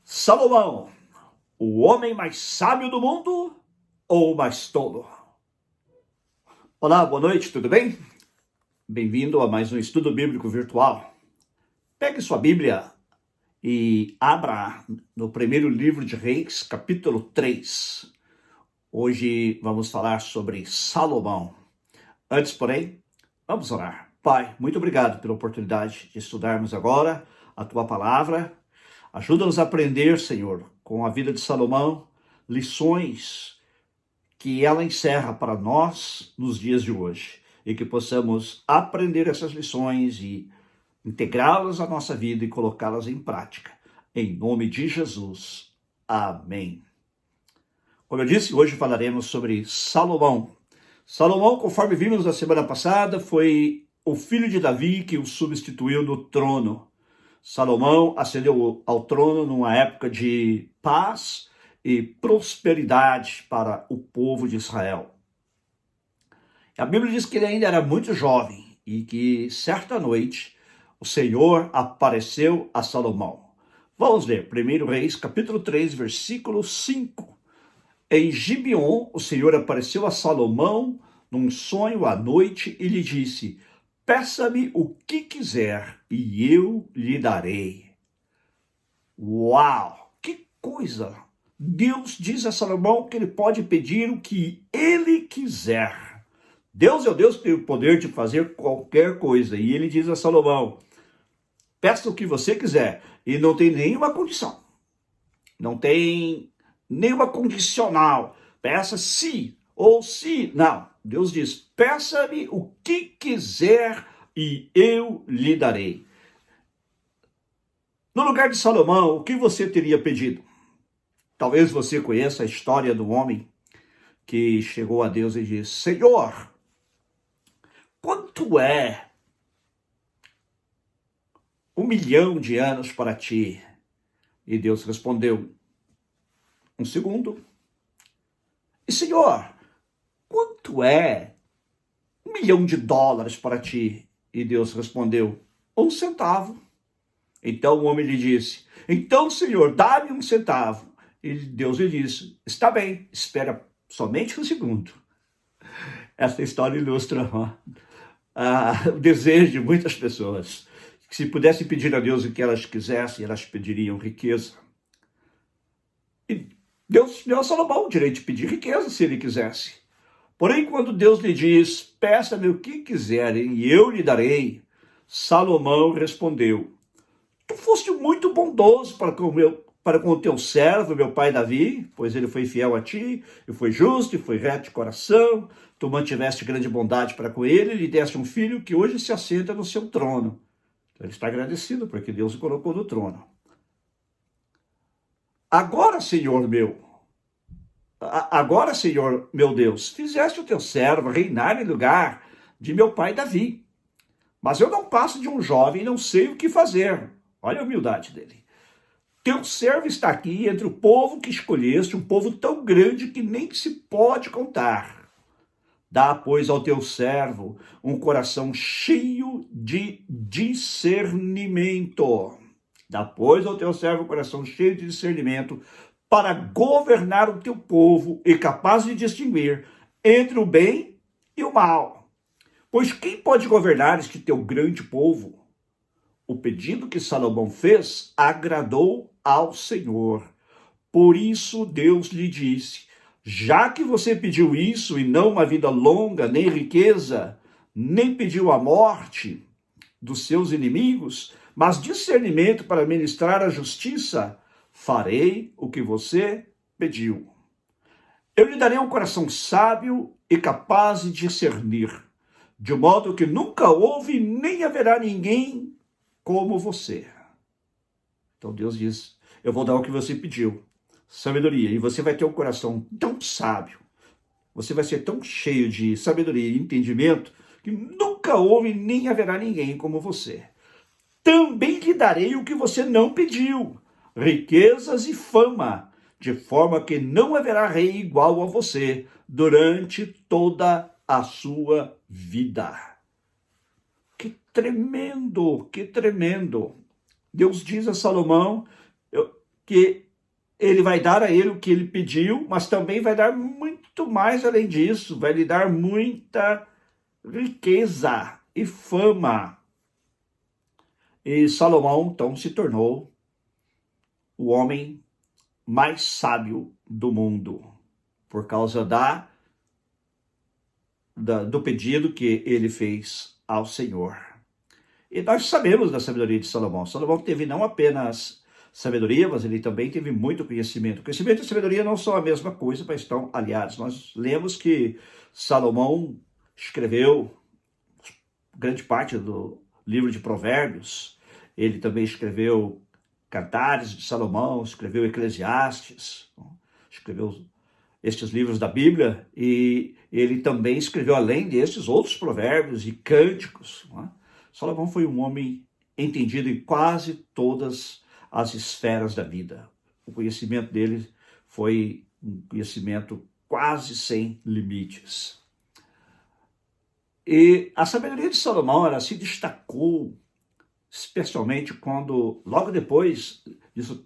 Salomão, o homem mais sábio do mundo ou o mais tolo? Olá, boa noite, tudo bem? Bem-vindo a mais um estudo bíblico virtual. Pegue sua Bíblia e abra no primeiro livro de Reis, capítulo 3. Hoje vamos falar sobre Salomão. Antes, porém, vamos orar. Pai, muito obrigado pela oportunidade de estudarmos agora a Tua Palavra. Ajuda-nos a aprender, Senhor, com a vida de Salomão, lições que ela encerra para nós nos dias de hoje. E que possamos aprender essas lições e integrá-las à nossa vida e colocá-las em prática. Em nome de Jesus. Amém. Como eu disse, hoje falaremos sobre Salomão. Salomão, conforme vimos na semana passada, foi o filho de Davi que o substituiu no trono. Salomão ascendeu ao trono numa época de paz e prosperidade para o povo de Israel. A Bíblia diz que ele ainda era muito jovem e que certa noite o Senhor apareceu a Salomão. Vamos ler 1 Reis, capítulo 3, versículo 5. Em Gibeon, o Senhor apareceu a Salomão num sonho à noite e lhe disse: peça-me o que quiser e eu lhe darei. Uau, que coisa! Deus diz a Salomão que ele pode pedir o que ele quiser. Deus é o Deus que tem o poder de fazer qualquer coisa. E ele diz a Salomão: peça o que você quiser. E não tem nenhuma condição. Não tem nenhuma condicional. Peça se ou se. Não. Deus diz: peça-me o que quiser e eu lhe darei. No lugar de Salomão, o que você teria pedido? Talvez você conheça a história do homem que chegou a Deus e disse: Senhor, quanto é 1.000.000 de anos para ti? E Deus respondeu: 1 segundo. E Senhor, quanto é 1.000.000 de dólares para ti? E Deus respondeu: 1 centavo. Então o homem lhe disse: então, Senhor, dá-me 1 centavo. E Deus lhe disse: está bem, espera somente 1 segundo. Essa história ilustra o desejo de muitas pessoas, que se pudessem pedir a Deus o que elas quisessem, elas pediriam riqueza. E Deus deu a Salomão o direito de pedir riqueza se ele quisesse. Porém, quando Deus lhe diz: peça-me o que quiserem e eu lhe darei, Salomão respondeu: tu foste muito bondoso para com o teu servo, meu pai Davi, pois ele foi fiel a ti, e foi justo, e foi reto de coração. Tu mantiveste grande bondade para com ele, e lhe deste um filho que hoje se assenta no seu trono. Ele está agradecido porque Deus o colocou no trono. Agora, Senhor meu Deus, fizeste o teu servo reinar em lugar de meu pai Davi. Mas eu não passo de um jovem e não sei o que fazer. Olha a humildade dele. Teu servo está aqui entre o povo que escolheste, um povo tão grande que nem se pode contar. Dá, pois, ao teu servo um coração cheio de discernimento. Dá, pois, ao teu servo um coração cheio de discernimento para governar o teu povo e capaz de distinguir entre o bem e o mal. Pois quem pode governar este teu grande povo? O pedido que Salomão fez agradou ao Senhor. Por isso Deus lhe disse: já que você pediu isso e não uma vida longa, nem riqueza, nem pediu a morte dos seus inimigos, mas discernimento para ministrar a justiça, farei o que você pediu. Eu lhe darei um coração sábio e capaz de discernir, de modo que nunca houve nem haverá ninguém como você. Então Deus diz: eu vou dar o que você pediu, sabedoria, e você vai ter um coração tão sábio, você vai ser tão cheio de sabedoria e entendimento, que nunca houve nem haverá ninguém como você. Também lhe darei o que você não pediu, riquezas e fama, de forma que não haverá rei igual a você durante toda a sua vida. Que tremendo, que tremendo. Deus diz a Salomão que ele vai dar a ele o que ele pediu, mas também vai dar muito mais além disso, vai lhe dar muita riqueza e fama. E Salomão, então, se tornou o homem mais sábio do mundo, por causa do pedido que ele fez ao Senhor. E nós sabemos da sabedoria de Salomão. Salomão teve não apenas sabedoria, mas ele também teve muito conhecimento. Conhecimento e sabedoria não são a mesma coisa, mas estão aliados. Nós lemos que Salomão escreveu grande parte do livro de Provérbios. Ele também escreveu Cantares de Salomão, escreveu Eclesiastes, escreveu estes livros da Bíblia, e ele também escreveu, além destes, outros provérbios e cânticos. Salomão foi um homem entendido em quase todas as esferas da vida. O conhecimento dele foi um conhecimento quase sem limites. E a sabedoria de Salomão, ela se destacou, especialmente quando, logo depois disso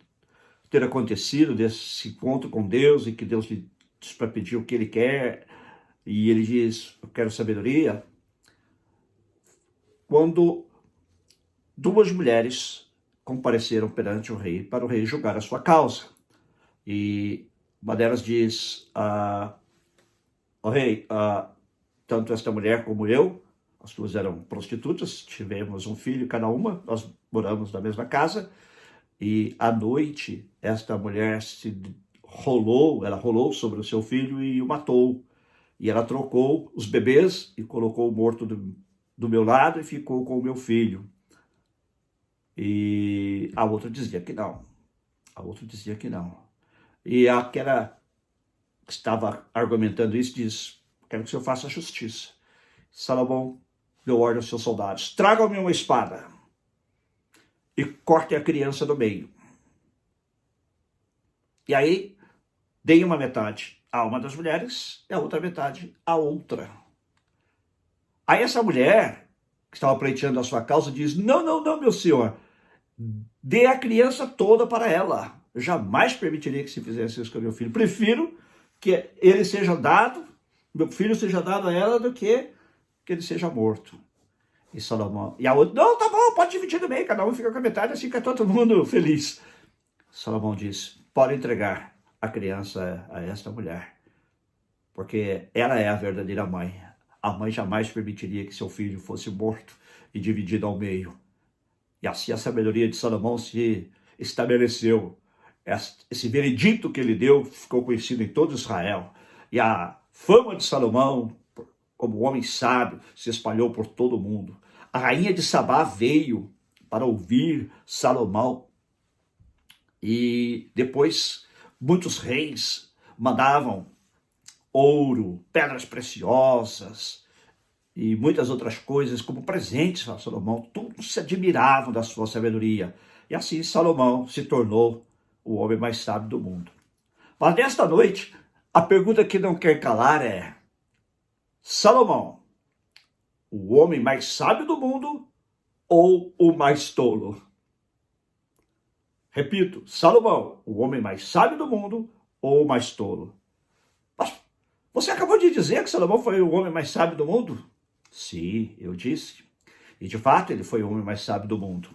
ter acontecido, desse encontro com Deus, e que Deus lhe diz para pedir o que ele quer, e ele diz, eu quero sabedoria, quando duas mulheres compareceram perante o rei, para o rei julgar a sua causa. E uma delas diz, ó rei, tanto esta mulher como eu, as duas eram prostitutas, tivemos um filho cada uma, nós moramos na mesma casa, e à noite esta mulher ela rolou sobre o seu filho e o matou. E ela trocou os bebês e colocou o morto do meu lado e ficou com o meu filho. E a outra dizia que não. A outra dizia que não. E aquela que estava argumentando isso diz, quero que o senhor faça justiça. Salomão deu ordem aos seus soldados, tragam-me uma espada e cortem a criança do meio. E aí, deem uma metade a uma das mulheres e a outra metade a outra. Aí essa mulher, que estava pleiteando a sua causa, diz, não, meu senhor, dê a criança toda para ela. Eu jamais permitiria que se fizesse isso com meu filho. Prefiro que ele seja dado, meu filho seja dado a ela, do que ele seja morto. E Salomão, e a outra, não, tá bom, pode dividir no meio, cada um fica com a metade, assim fica todo mundo feliz. Salomão diz, pode entregar a criança a esta mulher, porque ela é a verdadeira mãe. A mãe jamais permitiria que seu filho fosse morto e dividido ao meio. E assim a sabedoria de Salomão se estabeleceu. Esse veredito que ele deu ficou conhecido em todo Israel. E a fama de Salomão, como homem sábio, se espalhou por todo o mundo. A rainha de Sabá veio para ouvir Salomão. E depois muitos reis mandavam ouro, pedras preciosas e muitas outras coisas como presentes a Salomão. Todos se admiravam da sua sabedoria. E assim Salomão se tornou o homem mais sábio do mundo. Mas nesta noite, a pergunta que não quer calar é: Salomão, o homem mais sábio do mundo ou o mais tolo? Repito, Salomão, o homem mais sábio do mundo ou o mais tolo? Mas você acabou de dizer que Salomão foi o homem mais sábio do mundo? Sim, eu disse. E de fato ele foi o homem mais sábio do mundo.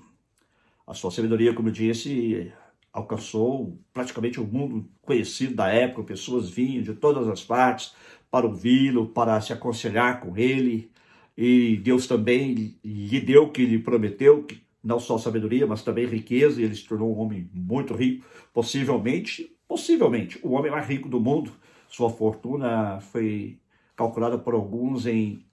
A sua sabedoria, como eu disse, alcançou praticamente o mundo conhecido da época. Pessoas vinham de todas as partes para ouvi-lo, para se aconselhar com ele. E Deus também lhe deu o que lhe prometeu, não só sabedoria, mas também riqueza. E ele se tornou um homem muito rico, possivelmente o homem mais rico do mundo. Sua fortuna foi calculada por alguns em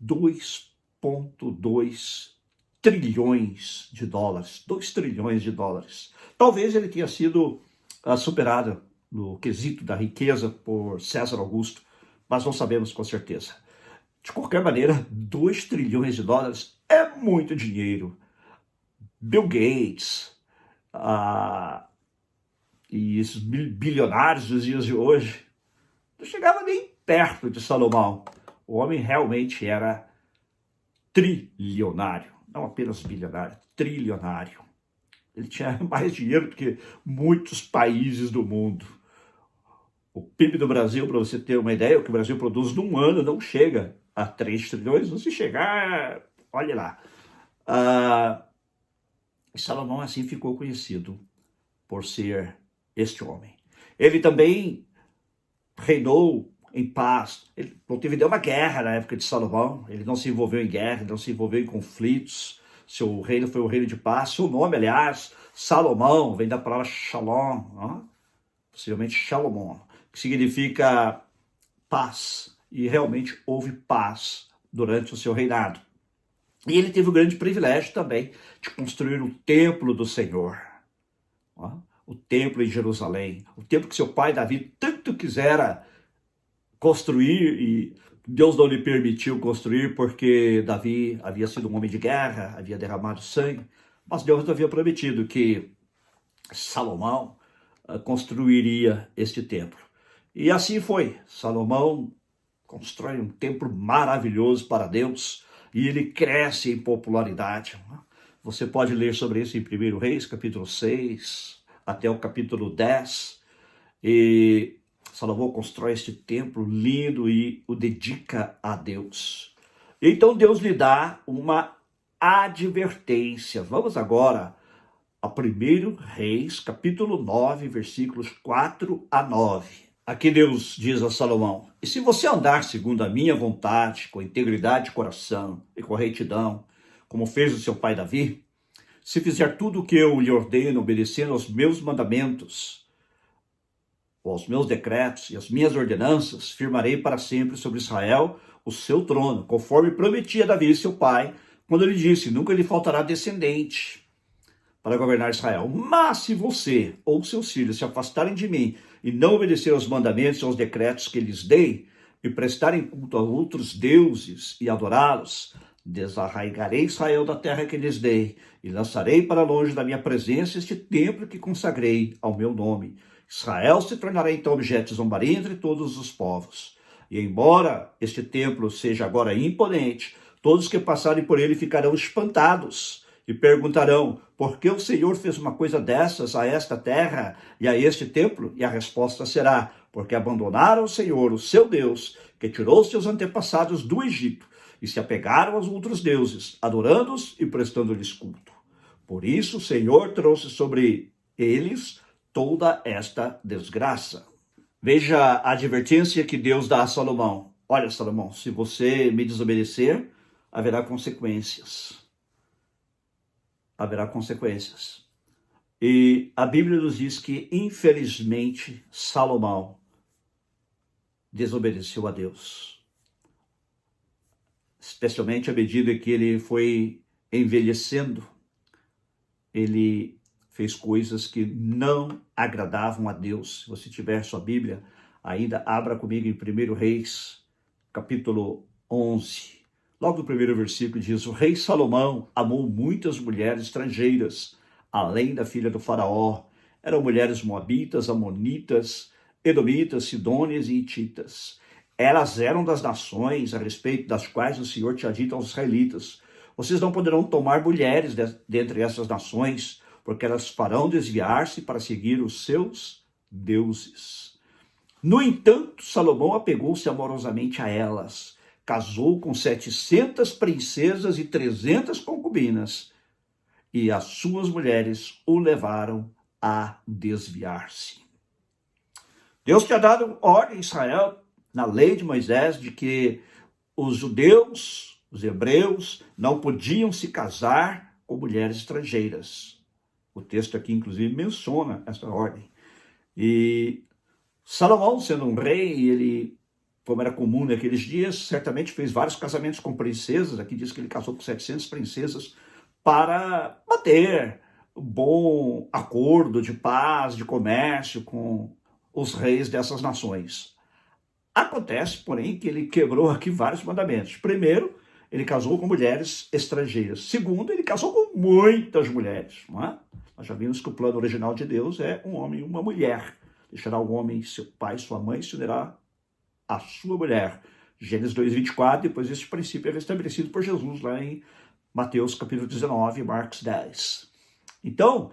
2,2 trilhões de dólares. 2 trilhões de dólares. Talvez ele tenha sido superado no quesito da riqueza por César Augusto, mas não sabemos com certeza. De qualquer maneira, 2 trilhões de dólares é muito dinheiro. Bill Gates e esses bilionários dos dias de hoje não chegavam nem perto de Salomão. O homem realmente era trilionário, não apenas bilionário, trilionário. Ele tinha mais dinheiro do que muitos países do mundo. O PIB do Brasil, para você ter uma ideia, o que o Brasil produz num ano não chega a 3 trilhões, se chegar, olha lá. Salomão assim ficou conhecido por ser este homem. Ele também reinou em paz. Ele não teve uma guerra na época de Salomão. Ele não se envolveu em guerra, não se envolveu em conflitos. Seu reino foi o reino de paz. Seu nome, aliás, Salomão, vem da palavra shalom, possivelmente Shalomon, que significa paz. E realmente houve paz durante o seu reinado. E ele teve o grande privilégio também de construir o templo do Senhor. O templo em Jerusalém, o templo que seu pai Davi tanto quisera construir e Deus não lhe permitiu construir porque Davi havia sido um homem de guerra, havia derramado sangue, mas Deus havia prometido que Salomão construiria este templo. E assim foi. Salomão constrói um templo maravilhoso para Deus e ele cresce em popularidade. Você pode ler sobre isso em 1 Reis, capítulo 6, até o capítulo 10. E Salomão constrói este templo lindo e o dedica a Deus. Então Deus lhe dá uma advertência. Vamos agora a 1 Reis, capítulo 9, versículos 4 a 9. Aqui Deus diz a Salomão: e se você andar segundo a minha vontade, com integridade de coração e com retidão, como fez o seu pai Davi, se fizer tudo o que eu lhe ordeno, obedecendo aos meus mandamentos, ou aos meus decretos e às minhas ordenanças, firmarei para sempre sobre Israel o seu trono, conforme prometi a Davi, seu pai, quando ele disse: nunca lhe faltará descendente para governar Israel. Mas se você ou seus filhos se afastarem de mim e não obedecer aos mandamentos e aos decretos que lhes dei, e prestarem culto a outros deuses e adorá-los, desarraigarei Israel da terra que lhes dei, e lançarei para longe da minha presença este templo que consagrei ao meu nome. Israel se tornará então objeto de zombaria entre todos os povos. E embora este templo seja agora imponente, todos que passarem por ele ficarão espantados e perguntarão: por que o Senhor fez uma coisa dessas a esta terra e a este templo? E a resposta será: porque abandonaram o Senhor, o seu Deus, que tirou seus antepassados do Egito, e se apegaram aos outros deuses, adorando-os e prestando-lhes culto. Por isso o Senhor trouxe sobre eles toda esta desgraça. Veja a advertência que Deus dá a Salomão. Olha, Salomão, se você me desobedecer, haverá consequências. Haverá consequências. E a Bíblia nos diz que, infelizmente, Salomão desobedeceu a Deus. Especialmente à medida que ele foi envelhecendo, ele fez coisas que não agradavam a Deus. Se você tiver sua Bíblia, ainda abra comigo em 1 Reis, capítulo 11. Logo no primeiro versículo diz: o rei Salomão amou muitas mulheres estrangeiras, além da filha do faraó. Eram mulheres moabitas, amonitas, edomitas, sidônias e hititas. Elas eram das nações a respeito das quais o Senhor tinha dito aos israelitas: vocês não poderão tomar mulheres dentre essas nações, porque elas farão desviar-se para seguir os seus deuses. No entanto, Salomão apegou-se amorosamente a elas, casou com 700 princesas e 300 concubinas, e as suas mulheres o levaram a desviar-se. Deus tinha dado ordem a Israel, na lei de Moisés, de que os judeus, os hebreus, não podiam se casar com mulheres estrangeiras. O texto aqui, inclusive, menciona essa ordem. E Salomão, sendo um rei, ele, como era comum naqueles dias, certamente fez vários casamentos com princesas. Aqui diz que ele casou com 700 princesas para manter um bom acordo de paz, de comércio com os reis dessas nações. Acontece, porém, que ele quebrou aqui vários mandamentos. Primeiro, ele casou com mulheres estrangeiras. Segundo, ele casou com muitas mulheres. Não é? Nós já vimos que o plano original de Deus é um homem e uma mulher. Deixará o homem seu pai e sua mãe, se unirá a sua mulher. Gênesis 2:24, depois esse princípio é restabelecido por Jesus lá em Mateus capítulo 19, Marcos 10. Então,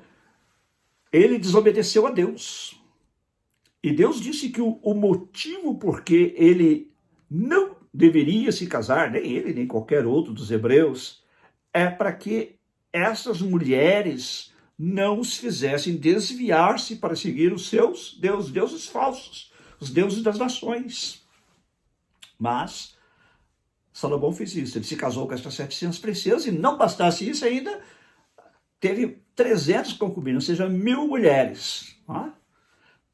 ele desobedeceu a Deus. E Deus disse que o motivo por que ele não deveria se casar, nem ele, nem qualquer outro dos hebreus, é para que essas mulheres não os fizessem desviar-se para seguir os seus deuses falsos, os deuses das nações. Mas Salomão fez isso, ele se casou com estas 700 princesas e não bastasse isso ainda, teve 300 concubinas, ou seja, 1000 mulheres.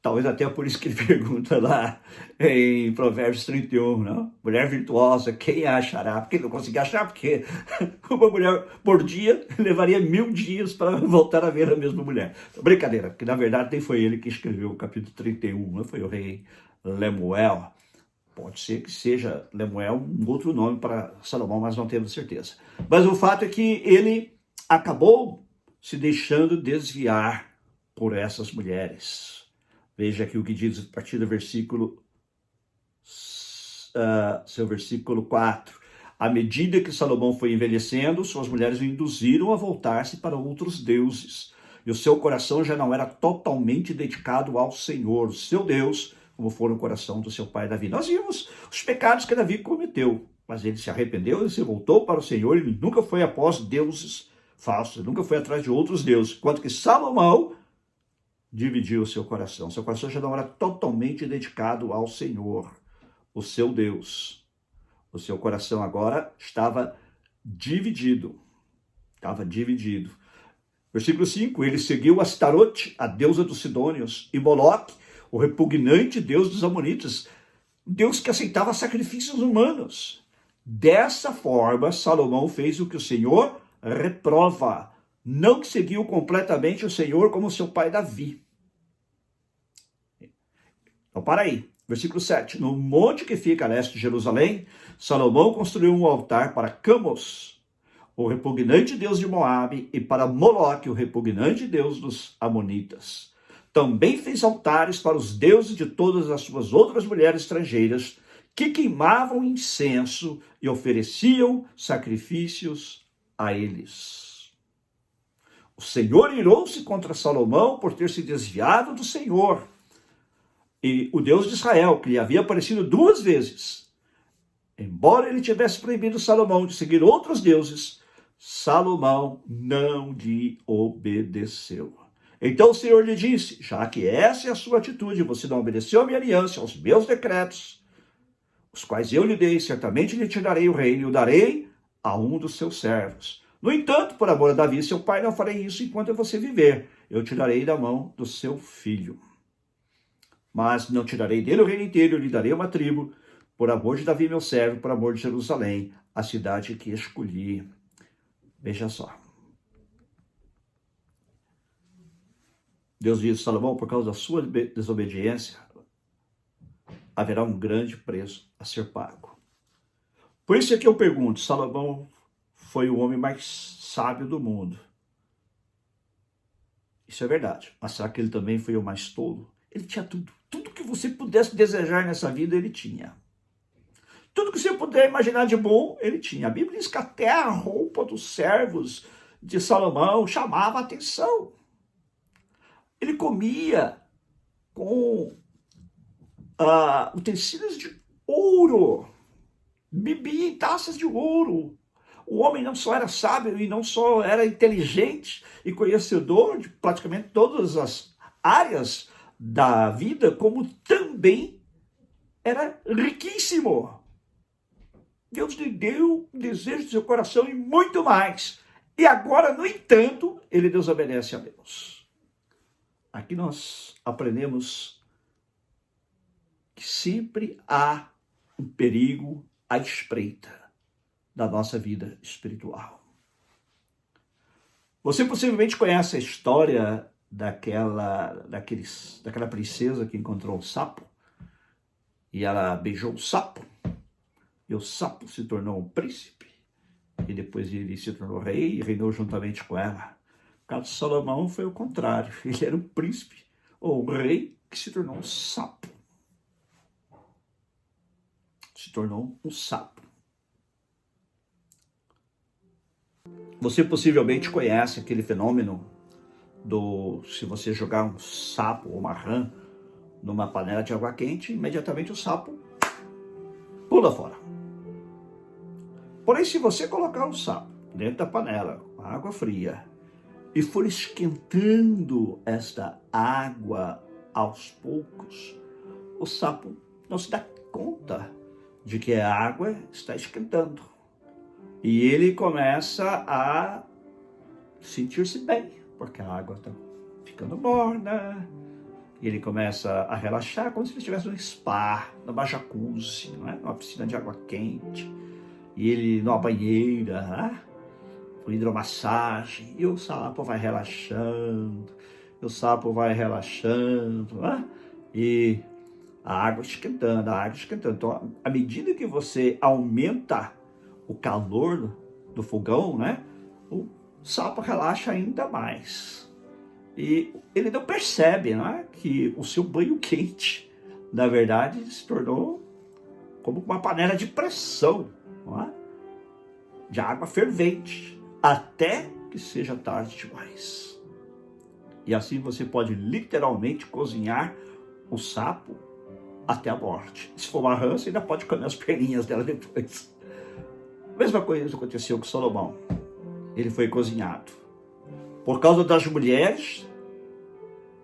Talvez até por isso que ele pergunta lá em Provérbios 31, não? Mulher virtuosa, quem a achará? Porque ele não conseguia achar, porque uma mulher por dia levaria 1000 dias para voltar a ver a mesma mulher. Brincadeira, porque na verdade nem foi ele que escreveu o capítulo 31, não foi o rei Lemuel. Pode ser que seja Lemuel um outro nome para Salomão, mas não temos certeza. Mas o fato é que ele acabou se deixando desviar por essas mulheres. Veja aqui o que diz a partir do versículo 4. À medida que Salomão foi envelhecendo, suas mulheres o induziram a voltar-se para outros deuses. E o seu coração já não era totalmente dedicado ao Senhor, seu Deus, como foi no coração do seu pai Davi. Nós vimos os pecados que Davi cometeu, mas ele se arrependeu e se voltou para o Senhor. Ele nunca foi após deuses falsos, nunca foi atrás de outros deuses. Enquanto que Salomão dividiu o seu coração. Seu coração já não era totalmente dedicado ao Senhor, o seu Deus. O seu coração agora estava dividido. Versículo 5, ele seguiu Astarote, a deusa dos Sidônios, e Moloque, o repugnante deus dos Amonitas, Deus que aceitava sacrifícios humanos. Dessa forma, Salomão fez o que o Senhor reprova. Não seguiu completamente o Senhor como seu pai Davi. Então, para aí. Versículo 7. No monte que fica a leste de Jerusalém, Salomão construiu um altar para Camos, o repugnante deus de Moabe, e para Moloque, o repugnante deus dos Amonitas. Também fez altares para os deuses de todas as suas outras mulheres estrangeiras, que queimavam incenso e ofereciam sacrifícios a eles. O Senhor irou-se contra Salomão por ter se desviado do Senhor, e o Deus de Israel, que lhe havia aparecido 2 vezes. Embora ele tivesse proibido Salomão de seguir outros deuses, Salomão não lhe obedeceu. Então o Senhor lhe disse: já que essa é a sua atitude, você não obedeceu a minha aliança, aos meus decretos, os quais eu lhe dei, certamente lhe tirarei o reino e o darei a um dos seus servos. No entanto, por amor a Davi, seu pai, não farei isso enquanto você viver. Eu tirarei da mão do seu filho. Mas não tirarei dele o reino inteiro, eu lhe darei uma tribo, por amor de Davi, meu servo, por amor de Jerusalém, a cidade que escolhi. Veja só. Deus diz: Salomão, por causa da sua desobediência, haverá um grande preço a ser pago. Por isso é que eu pergunto, Salomão foi o homem mais sábio do mundo. Isso é verdade. Mas será que ele também foi o mais tolo? Ele tinha tudo. Tudo que você pudesse desejar nessa vida, ele tinha. Tudo que você puder imaginar de bom, ele tinha. A Bíblia diz que até a roupa dos servos de Salomão chamava a atenção. Ele comia com utensílios de ouro, bebia em taças de ouro. O homem não só era sábio e não só era inteligente e conhecedor de praticamente todas as áreas da vida, como também era riquíssimo. Deus lhe deu o desejo do seu coração e muito mais. E agora, no entanto, ele desobedece a Deus. Aqui nós aprendemos que sempre há um perigo à espreita da nossa vida espiritual. Você possivelmente conhece a história daquela princesa que encontrou um sapo e ela beijou o sapo e o sapo se tornou um príncipe e depois ele se tornou rei e reinou juntamente com ela. O caso de Salomão foi o contrário, ele era um príncipe ou um rei que se tornou um sapo. Se tornou um sapo. Você possivelmente conhece aquele fenômeno se você jogar um sapo ou uma rã numa panela de água quente, imediatamente o sapo pula fora. Porém, se você colocar o sapo dentro da panela com água fria e for esquentando esta água aos poucos, o sapo não se dá conta de que a água está esquentando. E ele começa a sentir-se bem, porque a água está ficando morna. E ele começa a relaxar como se ele estivesse num spa, numa jacuzzi, não é? Numa piscina de água quente. E ele numa banheira, né? Com hidromassagem. E o sapo vai relaxando. E o sapo vai relaxando, né? E a água esquentando, a água esquentando. Então, à medida que você aumenta o calor do fogão, né? O sapo relaxa ainda mais. E ele não percebe, né, que o seu banho quente, na verdade, se tornou como uma panela de pressão, não é? De água fervente, até que seja tarde demais. E assim você pode literalmente cozinhar o sapo até a morte. Se for uma rã, você ainda pode comer as perninhas dela depois. A mesma coisa aconteceu com Salomão. Ele foi cozinhado. Por causa das mulheres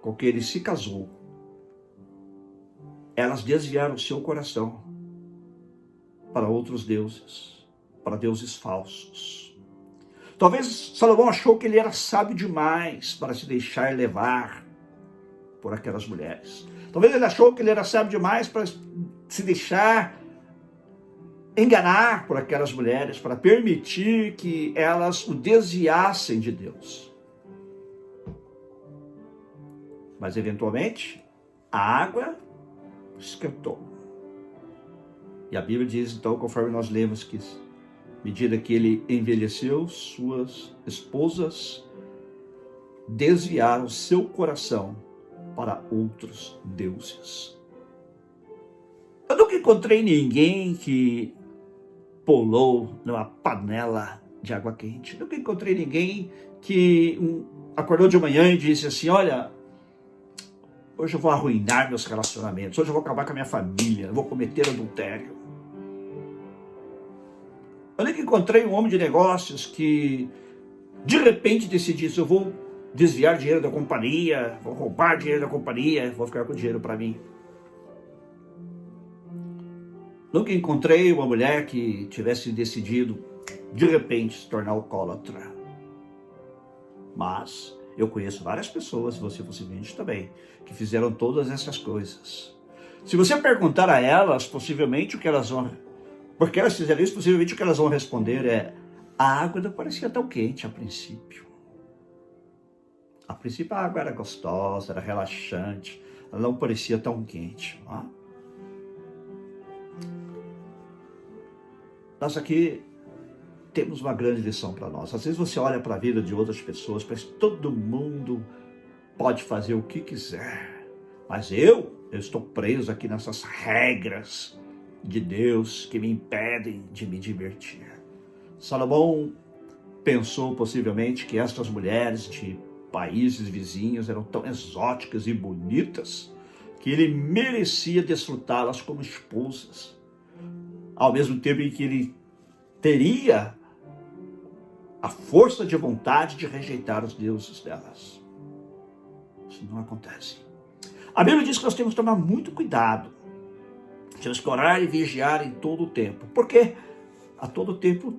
com que ele se casou, elas desviaram o seu coração para outros deuses, para deuses falsos. Talvez Salomão achou que ele era sábio demais para se deixar levar por aquelas mulheres. Talvez ele achou que ele era sábio demais para se deixar enganar por aquelas mulheres, para permitir que elas o desviassem de Deus. Mas, eventualmente, a água esquentou. E a Bíblia diz, então, conforme nós lemos, que à medida que ele envelheceu, suas esposas desviaram seu coração para outros deuses. Eu nunca encontrei ninguém que pulou numa panela de água quente. Nunca encontrei ninguém que acordou de manhã e disse assim, olha, hoje eu vou arruinar meus relacionamentos, hoje eu vou acabar com a minha família, eu vou cometer adultério. Eu nunca encontrei um homem de negócios que de repente decidiu, eu vou desviar dinheiro da companhia, vou roubar dinheiro da companhia, vou ficar com dinheiro para mim. Nunca encontrei uma mulher que tivesse decidido de repente se tornar alcoólatra. Mas eu conheço várias pessoas, se você possivelmente também, que fizeram todas essas coisas. Se você perguntar a elas, possivelmente o que elas vão... Porque elas fizeram isso, possivelmente o que elas vão responder é: a água não parecia tão quente a princípio. A princípio a água era gostosa, era relaxante, ela não parecia tão quente. Não é? Nós aqui temos uma grande lição para nós. Às vezes você olha para a vida de outras pessoas, parece que todo mundo pode fazer o que quiser. Mas eu estou preso aqui nessas regras de Deus que me impedem de me divertir. Salomão pensou possivelmente que estas mulheres de países vizinhos eram tão exóticas e bonitas que ele merecia desfrutá-las como esposas. Ao mesmo tempo em que ele teria a força de vontade de rejeitar os deuses delas. Isso não acontece. A Bíblia diz que nós temos que tomar muito cuidado, temos que orar e vigiar em todo o tempo, porque a todo tempo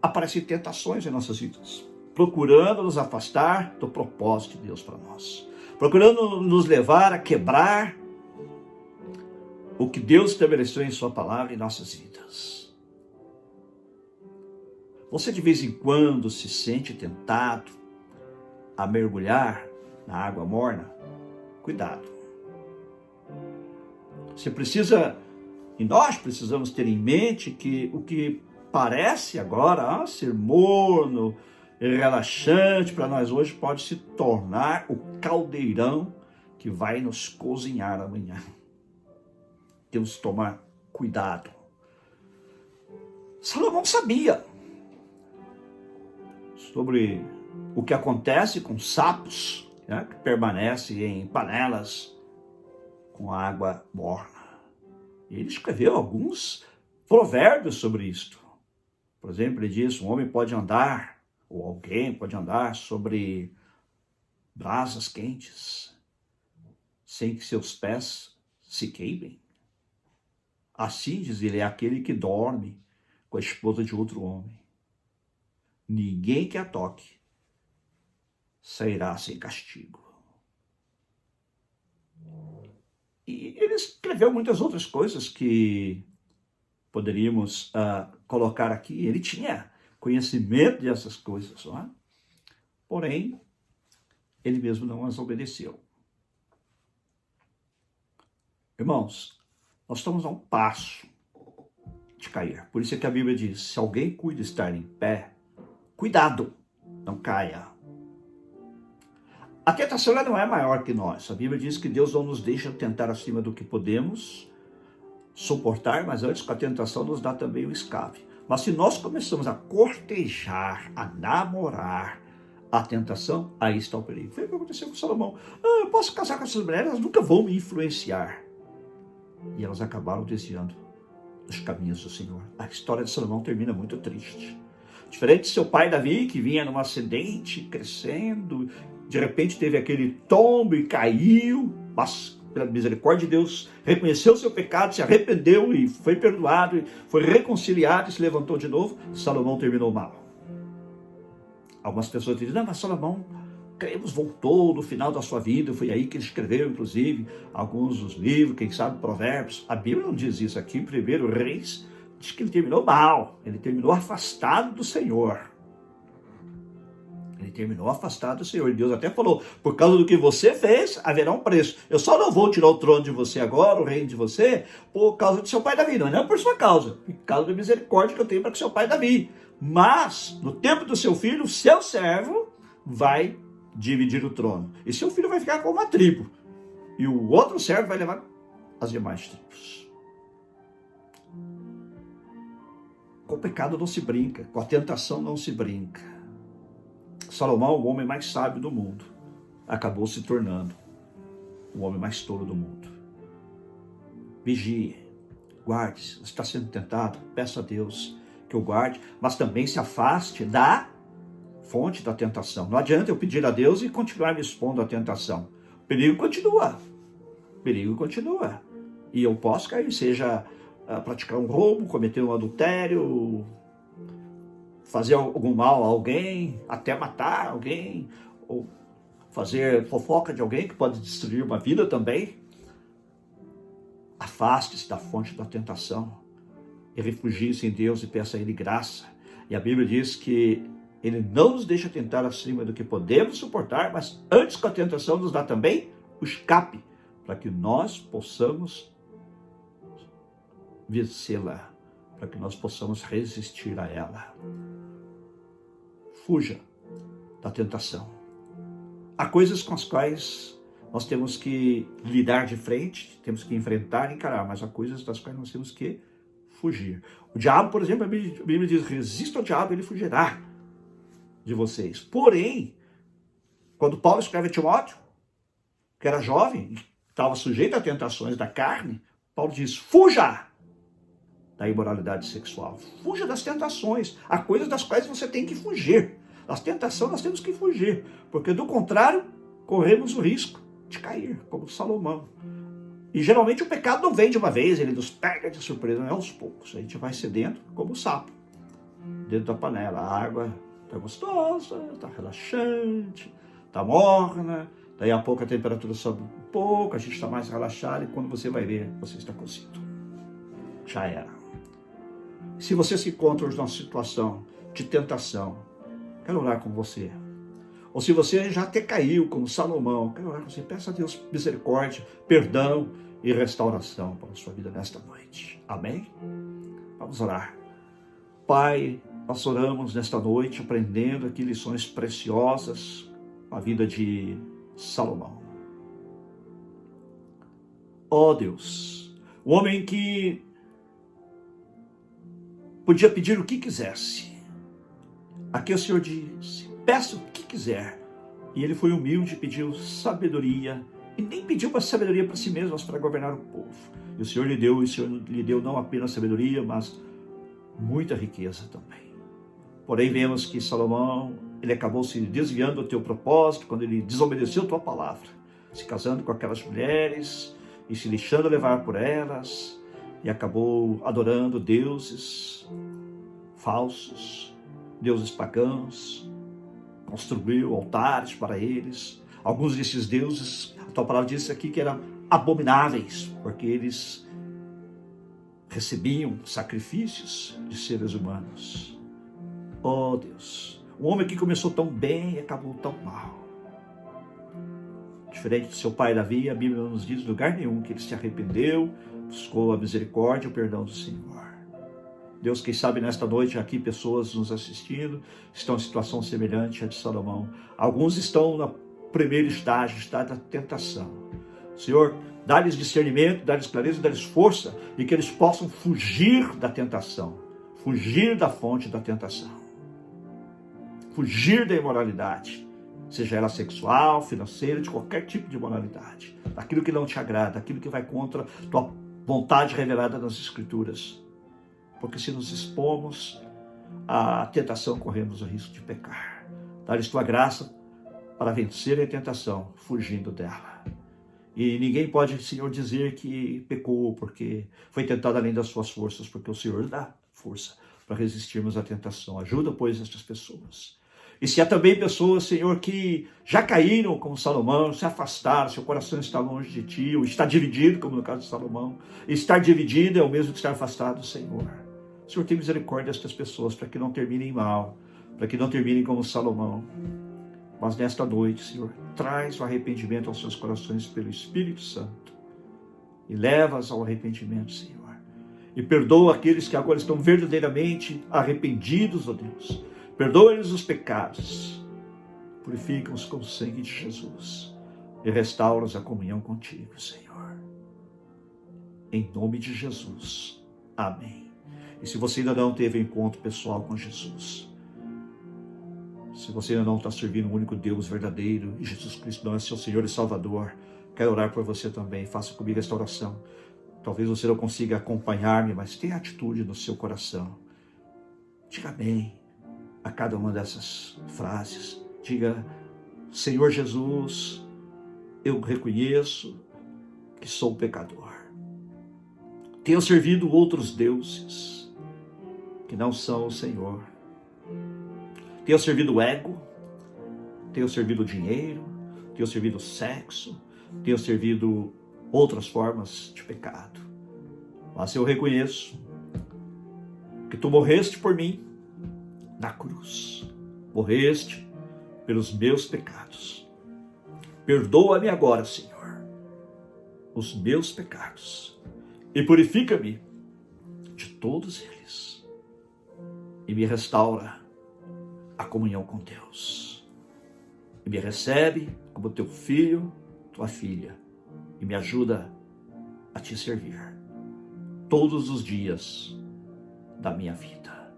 aparecem tentações em nossas vidas, procurando nos afastar do propósito de Deus para nós, procurando nos levar a quebrar o que Deus estabeleceu em sua palavra em nossas vidas. Você de vez em quando se sente tentado a mergulhar na água morna? Cuidado. Você precisa, e nós precisamos ter em mente que o que parece agora ser morno e relaxante para nós hoje pode se tornar o caldeirão que vai nos cozinhar amanhã. Temos que tomar cuidado Salomão sabia sobre o que acontece com sapos, né, que permanecem em panelas com água morna. E ele escreveu alguns provérbios sobre isto. Por exemplo, ele diz: um homem pode andar, ou alguém pode andar sobre brasas quentes, sem que seus pés se queimem. Assim, diz ele, é aquele que dorme com a esposa de outro homem. Ninguém que a toque sairá sem castigo. E ele escreveu muitas outras coisas que poderíamos colocar aqui. Ele tinha conhecimento dessas coisas, não é? Porém, ele mesmo não as obedeceu. Irmãos, nós estamos a um passo de cair. Por isso é que a Bíblia diz: se alguém cuida estar em pé, cuidado, não caia. A tentação não é maior que nós. A Bíblia diz que Deus não nos deixa tentar acima do que podemos suportar, mas antes com a tentação nos dá também o escape. Mas se nós começamos a cortejar, a namorar a tentação, aí está o perigo. Foi o que aconteceu com Salomão. Eu posso casar com essas mulheres, elas nunca vão me influenciar. E elas acabaram desviando dos caminhos do Senhor. A história de Salomão termina muito triste. Diferente de seu pai Davi, que vinha num ascendente, crescendo, de repente teve aquele tombo e caiu, mas pela misericórdia de Deus, reconheceu o seu pecado, se arrependeu e foi perdoado, e foi reconciliado e se levantou de novo. Salomão terminou mal. Algumas pessoas dizem: não, mas Salomão, cremos, voltou no final da sua vida, foi aí que ele escreveu, inclusive, alguns dos livros, quem sabe, Provérbios. A Bíblia não diz isso aqui. Em 1 Reis, diz que ele terminou mal, ele terminou afastado do Senhor. Ele terminou afastado do Senhor. E Deus até falou: por causa do que você fez, haverá um preço. Eu só não vou tirar o trono de você agora, o reino de você, por causa do seu pai Davi. Não é por sua causa, por causa da misericórdia que eu tenho para com seu pai Davi. Mas, no tempo do seu filho, o seu servo vai dividir o trono. E seu filho vai ficar com uma tribo. E o outro servo vai levar as demais tribos. Com o pecado não se brinca, com a tentação não se brinca. Salomão, o homem mais sábio do mundo, acabou se tornando o homem mais tolo do mundo. Vigie, guarde. Se você está sendo tentado, peça a Deus que o guarde, mas também se afaste da fonte da tentação. Não adianta eu pedir a Deus e continuar me expondo à tentação. O perigo continua. O perigo continua. E eu posso cair, seja praticar um roubo, cometer um adultério, fazer algum mal a alguém, até matar alguém, ou fazer fofoca de alguém que pode destruir uma vida também. Afaste-se da fonte da tentação e refugie-se em Deus e peça a Ele graça. E a Bíblia diz que Ele não nos deixa tentar acima do que podemos suportar, mas antes com a tentação nos dá também o escape, para que nós possamos vencê-la, para que nós possamos resistir a ela. Fuja da tentação. Há coisas com as quais nós temos que lidar de frente, temos que enfrentar e encarar, mas há coisas das quais nós temos que fugir. O diabo, por exemplo, a Bíblia diz: resista ao diabo, ele fugirá de vocês. Porém, quando Paulo escreve a Timóteo, que era jovem, estava sujeito a tentações da carne, Paulo diz: fuja da imoralidade sexual. Fuja das tentações. Há coisas das quais você tem que fugir. Das tentações nós temos que fugir, porque do contrário, corremos o risco de cair, como Salomão. E geralmente o pecado não vem de uma vez, ele nos pega de surpresa, não é aos poucos. A gente vai cedendo como o sapo, dentro da panela. A água está gostosa, está relaxante, está morna, daí a pouco a temperatura sobe um pouco, a gente está mais relaxado, e quando você vai ver, você está cozido. Já era. Se você se encontra hoje numa situação de tentação, quero orar com você. Ou se você já até caiu, como Salomão, quero orar com você. Peça a Deus misericórdia, perdão e restauração para a sua vida nesta noite. Amém? Vamos orar. Pai, nós oramos nesta noite, aprendendo aqui lições preciosas com a vida de Salomão. Ó Deus, o homem que podia pedir o que quisesse. Aqui o Senhor disse, peça o que quiser. E ele foi humilde e pediu sabedoria. E nem pediu para sabedoria para si mesmo, mas para governar o povo. E o Senhor lhe deu não apenas sabedoria, mas muita riqueza também. Porém, vemos que Salomão, ele acabou se desviando do teu propósito, quando ele desobedeceu a tua palavra, se casando com aquelas mulheres e se deixando levar por elas, e acabou adorando deuses falsos, deuses pagãos, construiu altares para eles. Alguns desses deuses, a tua palavra diz aqui que eram abomináveis, porque eles recebiam sacrifícios de seres humanos. Oh Deus, um homem que começou tão bem e acabou tão mal. Diferente do seu pai Davi, a Bíblia não nos diz em lugar nenhum que ele se arrependeu, buscou a misericórdia e o perdão do Senhor. Deus, quem sabe nesta noite aqui pessoas nos assistindo estão em situação semelhante à de Salomão. Alguns estão no primeiro estágio da tentação. Senhor, dá-lhes discernimento, dá-lhes clareza, dá-lhes força e que eles possam fugir da tentação, fugir da fonte da tentação, fugir da imoralidade, seja ela sexual, financeira, de qualquer tipo de imoralidade, daquilo que não te agrada, aquilo que vai contra a tua vontade revelada nas Escrituras. Porque se nos expomos à tentação, corremos o risco de pecar. Dá-lhes tua graça para vencer a tentação, fugindo dela. E ninguém pode, Senhor, dizer que pecou, porque foi tentado além das suas forças, porque o Senhor dá força para resistirmos à tentação. Ajuda, pois, estas pessoas. E se há também pessoas, Senhor, que já caíram, como Salomão, se afastaram, seu coração está longe de ti, ou está dividido, como no caso de Salomão. Estar dividido é o mesmo que estar afastado do Senhor. Senhor, tem misericórdia destas pessoas, para que não terminem mal, para que não terminem como Salomão. Mas nesta noite, Senhor, traz o arrependimento aos seus corações pelo Espírito Santo. E leva-os ao arrependimento, Senhor. E perdoa aqueles que agora estão verdadeiramente arrependidos, ó Deus. Perdoa-lhes os pecados. Purifica-os com o sangue de Jesus. E restaura-os a comunhão contigo, Senhor. Em nome de Jesus. Amém. E se você ainda não teve encontro pessoal com Jesus, se você ainda não está servindo o único Deus verdadeiro, e Jesus Cristo não é seu Senhor e Salvador, quero orar por você também. Faça comigo esta oração. Talvez você não consiga acompanhar-me, mas tenha atitude no seu coração. Diga amém a cada uma dessas frases. Diga, Senhor Jesus, eu reconheço que sou pecador. Tenho servido outros deuses que não são o Senhor. Tenho servido o ego, tenho servido o dinheiro, tenho servido o sexo, tenho servido outras formas de pecado. Mas eu reconheço que tu morreste por mim na cruz. Morreste pelos meus pecados. Perdoa-me agora, Senhor, os meus pecados e purifica-me de todos eles e me restaura a comunhão com Deus. E me recebe como teu filho, tua filha, e me ajuda a te servir todos os dias da minha vida.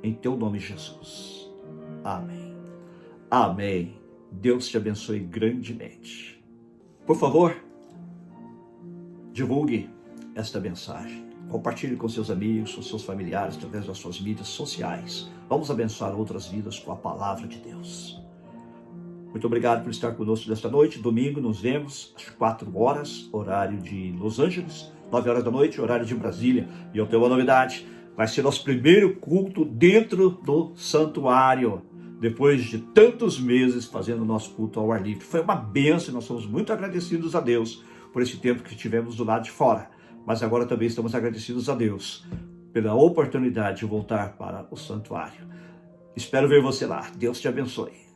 Em teu nome, Jesus. Amém. Amém. Deus te abençoe grandemente. Por favor, divulgue esta mensagem. Compartilhe com seus amigos, com seus familiares, através das suas mídias sociais. Vamos abençoar outras vidas com a palavra de Deus. Muito obrigado por estar conosco nesta noite. Domingo nos vemos às 4 horas, horário de Los Angeles, 9 horas da noite, horário de Brasília. E eu tenho uma novidade, vai ser nosso primeiro culto dentro do santuário, depois de tantos meses fazendo nosso culto ao ar livre. Foi uma bênção e nós somos muito agradecidos a Deus por esse tempo que tivemos do lado de fora. Mas agora também estamos agradecidos a Deus pela oportunidade de voltar para o santuário. Espero ver você lá. Deus te abençoe.